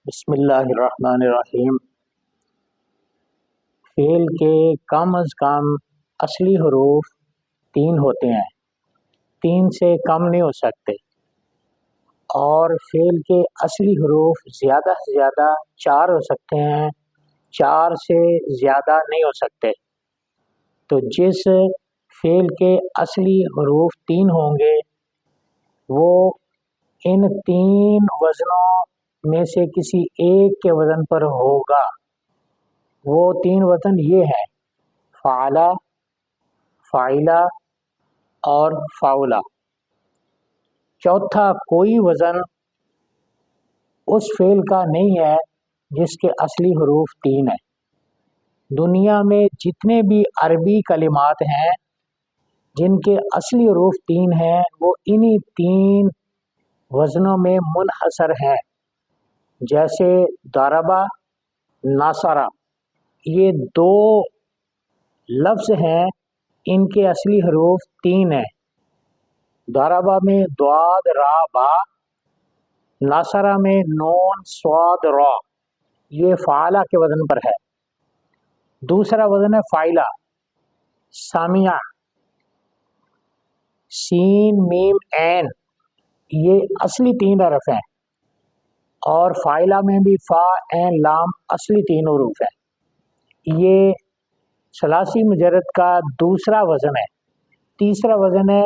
بسم اللہ الرحمن الرحیم۔ فعل کے کم از کم اصلی حروف 3 ہوتے ہیں، 3 سے کم نہیں ہو سکتے، اور فعل کے اصلی حروف زیادہ سے زیادہ 4 ہو سکتے ہیں، 4 سے زیادہ نہیں ہو سکتے۔ تو جس فعل کے اصلی حروف 3 ہوں گے وہ ان 3 وزنوں میں سے کسی ایک کے وزن پر ہوگا۔ وہ 3 وزن یہ ہیں: فعلا، فاعلا اور فاؤلا۔ چوتھا کوئی وزن اس فعل کا نہیں ہے جس کے اصلی حروف 3 ہیں۔ دنیا میں جتنے بھی عربی کلمات ہیں جن کے اصلی حروف 3 ہیں وہ انہی 3 وزنوں میں منحصر ہیں، جیسے ضربہ، ناصرہ۔ یہ 2 لفظ ہیں، ان کے اصلی حروف 3 ہیں۔ ضربہ میں ضاد را با، ناصرہ میں نون صاد را۔ یہ فعلا کے وزن پر ہے۔ دوسرا وزن ہے فاعلا، سامعہ، سین میم عین۔ یہ اصلی 3 حرف ہیں، اور فاعلا میں بھی فا عین لام اصلی 3 حروف ہیں۔ یہ ثلاثی مجرد کا دوسرا وزن ہے۔ تیسرا وزن ہے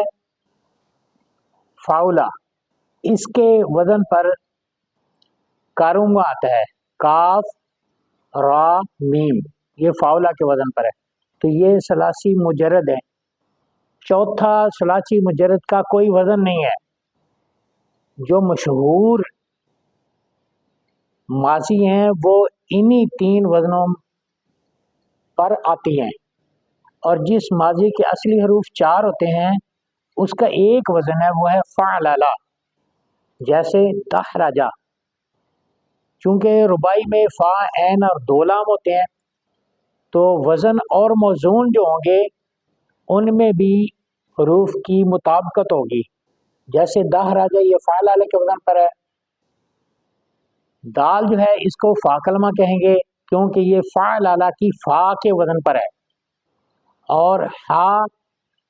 فاؤلا، اس کے وزن پر کارونگا آتا ہے، کاف را میم۔ یہ فاؤلا کے وزن پر ہے۔ تو یہ ثلاثی مجرد ہے۔ چوتھا ثلاثی مجرد کا کوئی وزن نہیں ہے۔ جو مشہور ماضی ہیں وہ انہی 3 وزنوں پر آتی ہیں، اور جس ماضی کے اصلی حروف 4 ہوتے ہیں اس کا ایک وزن ہے، وہ ہے فعللا، جیسے دحرجا۔ چونکہ رباعی میں فا عین اور 2 لام ہوتے ہیں تو وزن اور موزون جو ہوں گے ان میں بھی حروف کی مطابقت ہوگی۔ جیسے دحرجا یہ فعللا کے وزن پر ہے۔ دال جو ہے اس کو فا کلمہ کہیں گے کیونکہ یہ فعللا کی فا کے وزن پر ہے، اور ہا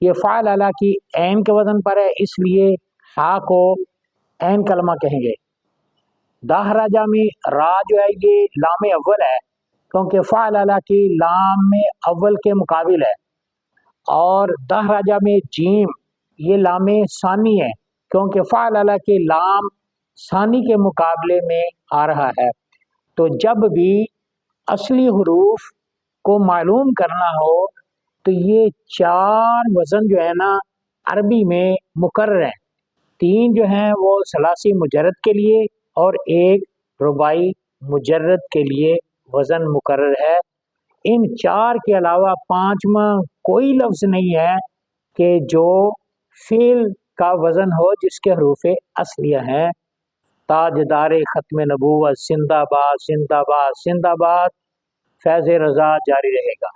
یہ فعللا کی عین کے وزن پر ہے، اس لیے ہا کو عین کلمہ کہیں گے۔ دحرجا میں را جو ہے یہ لام اول ہے کیونکہ فعللا کی لام اول کے مقابل ہے، اور دحرجا میں جیم یہ لام ثانی ہے کیونکہ فعللا کے لام ثانی کے مقابلے میں آ رہا ہے۔ تو جب بھی اصلی حروف کو معلوم کرنا ہو تو یہ 4 وزن جو ہے نا عربی میں مقرر ہیں۔ 3 جو ہیں وہ ثلاثی مجرد کے لیے اور ایک رباعی مجرد کے لیے وزن مقرر ہے۔ ان 4 کے علاوہ 5واں کوئی لفظ نہیں ہے کہ جو فعل کا وزن ہو جس کے حروف اصلیہ ہیں۔ تاجدار ختم نبوت زندہ باد، زندہ باد، زندہ باد۔ فیض رضا جاری رہے گا۔